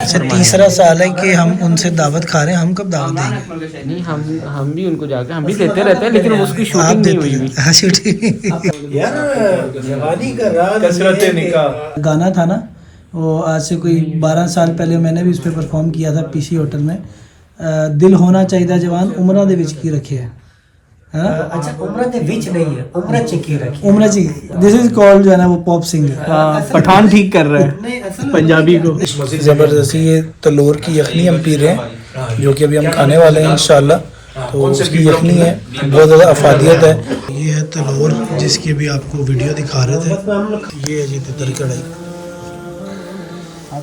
अच्छा, तीसरा साल है कि हम उनसे दावत खा रहे हैं, हम कब दावत देंगे? नहीं, हम भी उनको जाके हम भी देते रहते हैं, लेकिन उसकी आप शूटिंग नहीं देते हुई हुई। हाँ, शूटिंग यार जवानी का राज कसरत निकाह गाना था ना, वो आज से कोई 12 साल पहले मैंने भी उस पर परफॉर्म किया था पीसी होटल में। दिल होना चाहिए जवान, उमरा दे विच की रखे है। अच्छा, उम्र दे विच नहीं है, उम्र चिकी रखी। उमरा जी, दिस इज कॉल्ड जो है ना वो पॉप सिंगर। पठान ठीक कर रहा है नहीं, असल पंजाबी को। ज़बरदस्ती ये तलोर की यखनी हम पी रहे हैं, जो कि अभी हम खाने वाले हैं इंशाल्लाह। तो उसकी यखनी है, बहुत ज़्यादा अफादियत है। ये है तलोर जिसकी अभी आपको वीडियो दिखा रहे थे। ये है जी तितर कढ़ाई।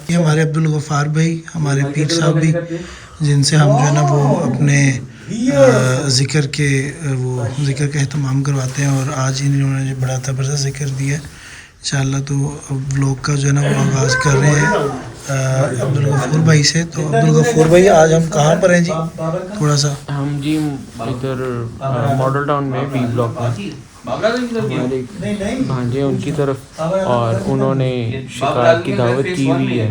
ये हमारे अब्दुल गफ़ार भाई, हमारे पीर साहब भी, जिनसे हम जो है ना वो अपने ज़िक्र का अहतमाम करवाते हैं। और आज इन्होंने जो बड़ा ज़बरदस्त ज़िक्र दिया है इंशाअल्लाह। तो अब व्लॉग का जो है ना वो आगाज़ कर रहे हैं अब्दुल गफ़ूर भाई से। तो अब्दुल गफ़ूर भाई, आज हम कहाँ पर हैं जी? थोड़ा सा हम जी इधर मॉडल टाउन में बी ब्लॉक में हमारे भांजे उनकी तरफ, और उन्होंने शिकार की दावत की हुई है।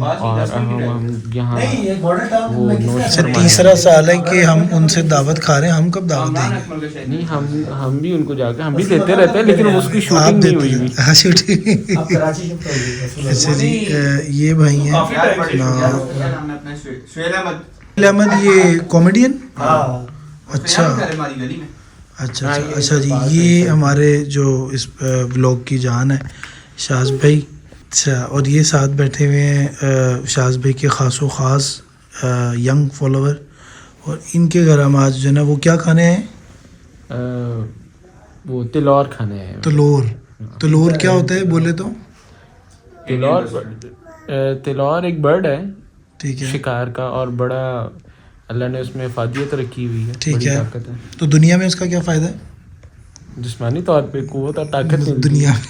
और हम यहाँ वो नोश फरमाए। तीसरा साल है कि हम उनसे दावत खा रहे हैं, हम कब दावत देंगे? नहीं, हम भी उनको जाके हम भी देते रहते हैं, लेकिन उसकी आप शूटिंग नहीं हुई देते हुई। हैं हाँ, शूटिंग। आप कराची शिफ्ट हो गए। अच्छा जी, ये भाई हैं अहमद, ये कॉमेडियन। अच्छा अच्छा अच्छा अच्छा जी, ये हमारे जो इस व्लॉग की जान है शाज भाई। अच्छा, और ये साथ बैठे हुए हैं शाज भाई के ख़ासो ख़ास यंग फॉलोवर। और इनके घर हम आज जो है ना वो क्या खाने हैं? वो तिलौर खाने हैं। तलोर क्या होता है बोले तो? तिलौर एक बर्ड है, ठीक है, शिकार का, और बड़ा अल्लाह ने उसमें फादियत रखी हुई है, ठीक बड़ी है। ताकत है। तो दुनिया में उसका क्या फ़ायदा है? जिस्मानी तौर पे कुव्वत और ताकत मिलती है। दुनिया में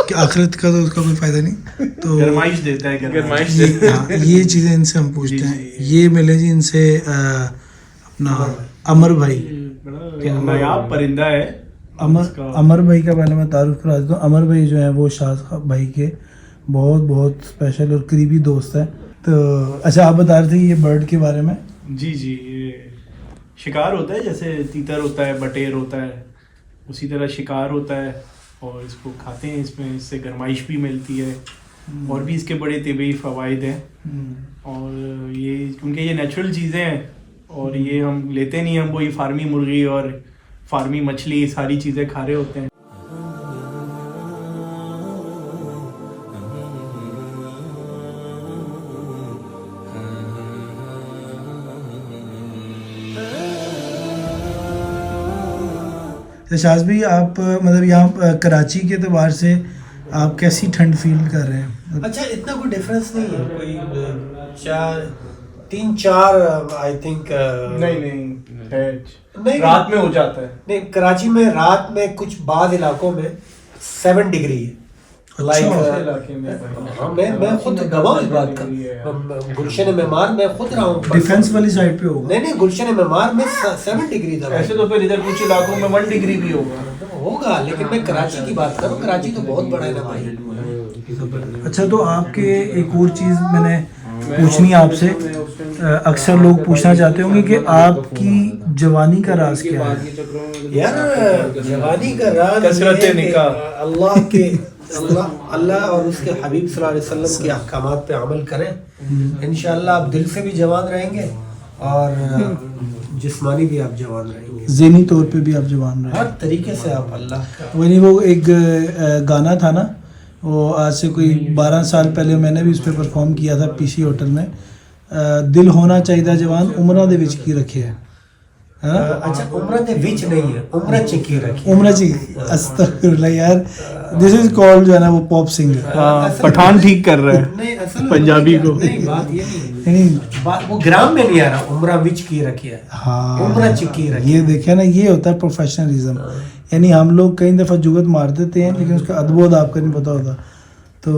कि आखिरत का तो उसका कोई फ़ायदा नहीं। तो गरमाइश देता है, गरमाइश ये चीज़ें इनसे हम पूछते हैं। ये मिले जी इनसे अपना अमर भाई। नायाब परिंदा है। अमर भाई का पहले मैं तारुफ करा देता हूँ। अमर भाई जो है वो शाज भाई के बहुत बहुत स्पेशल और करीबी दोस्त है। तो अच्छा, आप बता रहे थे ये बर्ड के बारे में। जी जी, ये शिकार होता है, जैसे तीतर होता है, बटेर होता है, उसी तरह शिकार होता है। और इसको खाते हैं, इसमें इससे गरमाइश भी मिलती है, और भी इसके बड़े तिबी फ़वाइद हैं। और ये क्योंकि ये नेचुरल चीज़ें हैं, और ये हम लेते नहीं, हम वही फार्मी मुर्गी और फार्मी मछली सारी चीज़ें खा रहे होते हैं। शाज भाई, आप मतलब यहाँ कराची के एतबार से आप कैसी ठंड फील कर रहे हैं? अच्छा, इतना कोई डिफरेंस नहीं है, कोई 3-4 आई थिंक। नहीं, रात में हो जाता है। नहीं, कराची में रात में कुछ बाद इलाकों में 7 डिग्री है। मैं खुद गवाह इस बात का। गुलशन मेमार मैं खुद रहा हूँ, डिफेंस वाली साइड पे होगा। नहीं, गुलशन मेमार में 7 डिग्री था। ऐसे तो फिर इधर कुछ इलाकों में 1 डिग्री भी होगा, लेकिन मैं कराची की बात करूँ, कराची तो बहुत बड़ा है ना भाई। अच्छा, तो आपके एक और चीज़ मैंने पूछनी है आपसे। अक्सर लोग पूछना चाहते होंगे कि आपकी जवानी का राज क्या है? यार जवानी का राज कसरत निकाह। अल्लाह और उसके हबीब सल्लल्लाहु अलैहि वसल्लम के अहकामात पे अमल करें, इंशाअल्लाह आप दिल से भी जवान रहेंगे और जिस्मानी भी आप जवान रहेंगे, ज़हनी तौर पे भी आप जवान रहेंगे, हर तरीके से आप अल्लाह का। वही वो एक गाना था ना, वो आज से कोई 12 साल पहले मैंने भी उस पर परफॉर्म किया था पीसी होटल में। दिल होना चाहिए जवान, उमरा दे विच की रखे है। अच्छा, उम्र दे विच नहीं है, उम्र चिकी रखी। उमरा जी, अस्तगफिरुल्लाह यार, दिस इज कॉल्ड जो है ना वो पॉप सिंगर। पठान ठीक कर रहा है नहीं, असल पंजाबी को। नहीं, बात ये नहीं, वो ग्राम में नहीं आ रहा, उम्र विच की रखी है। हाँ, उम्र चिकी रखी। ये देखे ना, ये होता है प्रोफेशनलिज्म। यानी हम लोग कई दफ़ा जुगत मार देते हैं, लेकिन उसका अदबोद आपका नहीं पता होता। तो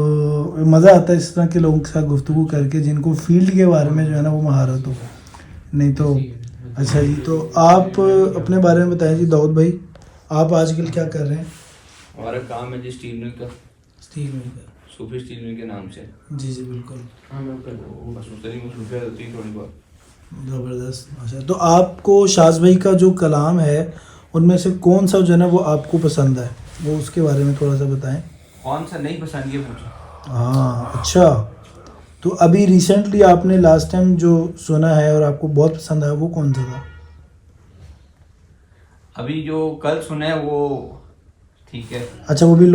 मज़ा आता है इस तरह के लोगों के साथ गुफ्तगू करके, जिनको फील्ड के बारे में जो है ना वो महारत हो। नहीं तो अच्छा जी, तो आप अपने बारे में बताएं जी दाऊद भाई, आप आजकल क्या कर रहे हैं? हमारा काम है जी स्टील मिल का। स्टील मिल का। सूफी स्टील मिल के नाम से। जी जी बिल्कुल, बस उस तरीके सूफिया होती है थोड़ी बहुत। ज़बरदस्त माशा। तो आपको शाज भाई का जो कलाम है उनमें से कौन सा जो है ना वो आपको पसंद है, वो उसके बारे में थोड़ा सा बताएं। कौन सा नहीं पसंद ये पूछो। हाँ अच्छा, तो अभी रिसेंटली आपने लास्ट टाइम जो सुना है और आपको बहुत पसंद आया वो कौन सा था? अभी जो कल सुना है वो ठीक है। अच्छा वो भी अभी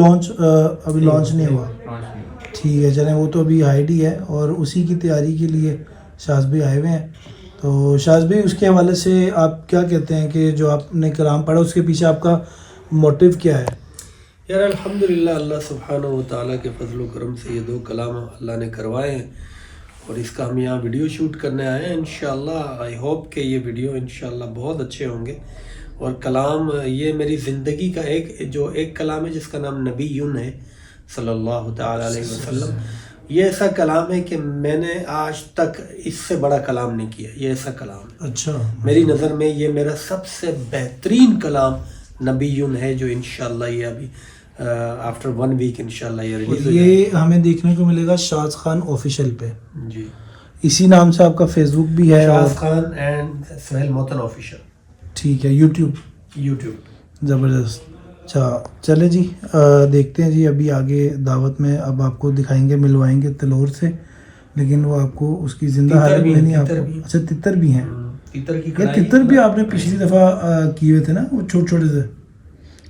लॉन्च नहीं हुआ। लॉन्च नहीं हुआ। ठीक है चलें, वो तो अभी हाइड ही है और उसी की तैयारी के लिए शाज भाई आए हुए हैं। तो शाज भाई उसके हवाले से आप क्या कहते हैं कि जो आपने कलाम पढ़ा उसके पीछे आपका मोटिव क्या है? यार अल्हम्दुलिल्लाह, अल्लाह सुब्हानहू व तआला के फजल करम से ये 2 कलाम अल्लाह ने करवाए हैं और इसका हम यहाँ वीडियो शूट करने आए हैं। इंशाल्लाह आई होप कि ये वीडियो इंशाल्लाह बहुत अच्छे होंगे। और कलाम ये मेरी ज़िंदगी का एक कलाम है जिसका नाम नबीयुन है सल्लल्लाहु तआला अलैहि वसल्लम। ये ऐसा कलाम है कि मैंने आज तक इससे बड़ा कलाम नहीं किया। ये ऐसा कलाम है, अच्छा मेरी नज़र में ये मेरा सबसे बेहतरीन कलाम नबीयुन है, जो इंशाल्लाह ये अभी आफ्टर 1 वीक इंशाल्लाह ये रिलीज हो ये हमें देखने को मिलेगा शाज खान ऑफिशियल पे। जी, इसी नाम से आपका फेसबुक भी है शाज और खान एंड सुहेल मोहतन ऑफिशियल ठीक है यूट्यूब। ज़बरदस्त। अच्छा चले जी, देखते हैं जी अभी आगे दावत में अब आपको दिखाएंगे, मिलवाएंगे तलोर से, लेकिन वो आपको उसकी जिंदा तितर हालत भी में हैं, नहीं तितर आपको। भी। अच्छा तितर भी हैं। तीतर की यार कढ़ाई। तितर भी आपने पिछली दफ़ा किए हुए थे ना वो छोटे छोटे से।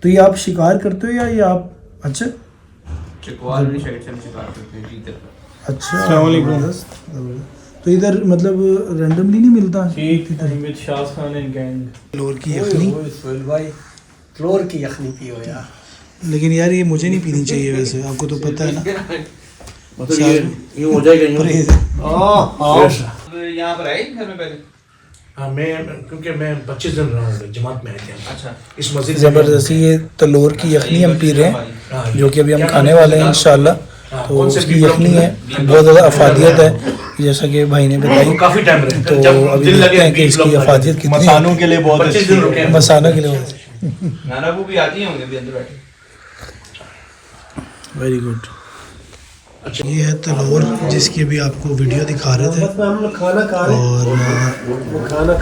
तो ये आप शिकार करते हो या ये आप? अच्छा चकवाल वाली साइड से हम शिकार करते हैं तीतर का। अच्छा अस्सलाम वालेकुम। ज़बरदस्त। तो इधर मतलब रैंडमली नहीं मिलता तितर? With Shaz Khan and gang. तलोर की ओए यखनी। ओए सुहेल भाई, फ्लोर की यखनी पियो यार। लेकिन यार ये मुझे नहीं पीनी चाहिए वैसे, आपको तो पता है ना। मतलब ये हो जाएगा यूं। परहेज है। अब यहाँ पर आए घर में पहले। हाँ मैं क्योंकि मैं 25 दिन रहा हूँ, जमात में आए थे हम। अच्छा। इस मस्जिद में ज़बरदस्ती ये तलोर की यखनी हम पी रहे हैं जो कि अभी हम खाने वाले हैं इंशाल्लाह। तो कौन से उसकी बीबलॉक यखनी में? है, बहुत ज़्यादा अफादियत है जैसा कि भाई ने बताई। काफी टाइम रहे तो अभी देखते हैं कि इसकी अफादियत कितनी है। मसानों के लिए बहुत 25 दिन रुके हैं। मसाना के लिए बहुत। नाना वो भी आती होंगे अभी अंदर बैठे। Very good. अच्छा ये है तलोर जिसकी अभी आपको वीडियो दिखा रहे थे बस में हम लोग खाना खा रहे हैं और वो खाना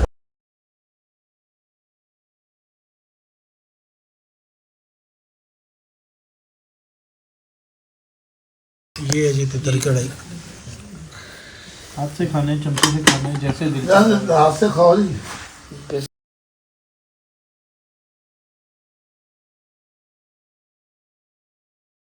ये है जी तितर कढ़ाई। हाथ से खाने, चमचे से खाने, जैसे दिल हाथ से खाओ जी।